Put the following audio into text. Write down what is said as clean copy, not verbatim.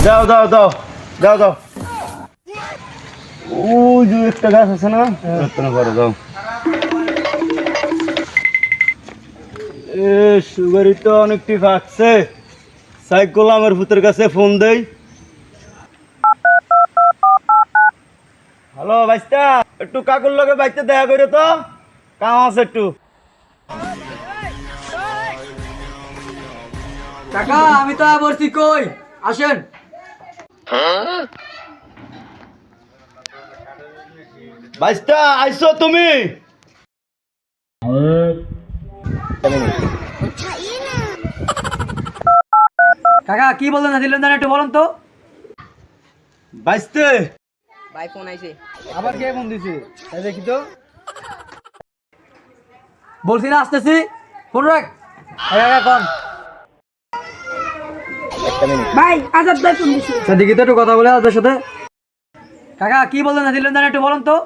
দাও দাও দাও দাও দাও ওই যে একটা গাছ আছে না রত্ন করো দাও এ সুগারি তো অনেকটি ফাঁকছে সাইকেল আমার ভূতের কাছে ফোন দেই হ্যালো ভাইস্তা একটু কাকুর লগে বাইতে দেখা করে তো কাম আছে একটু কাকা আমি তো বলছি কই আসেন। ভাইস্তা আইছো তুমি কাকা কি বললেন না দিলেন একটু বলুন তো। ভাইস্তে ভাই ফোন আইছে। আবার কে ফোন দিছে তাই দেখি তো। বলছি না আসতেছি ফোন রাখ। কাকা কোন ভাই আজাদ ভাই ফোন দিছে। দেখি তো একটু কথা বলে ওদের সাথে। কাকা কি বললেন না দিলেন একটু বলুন তো।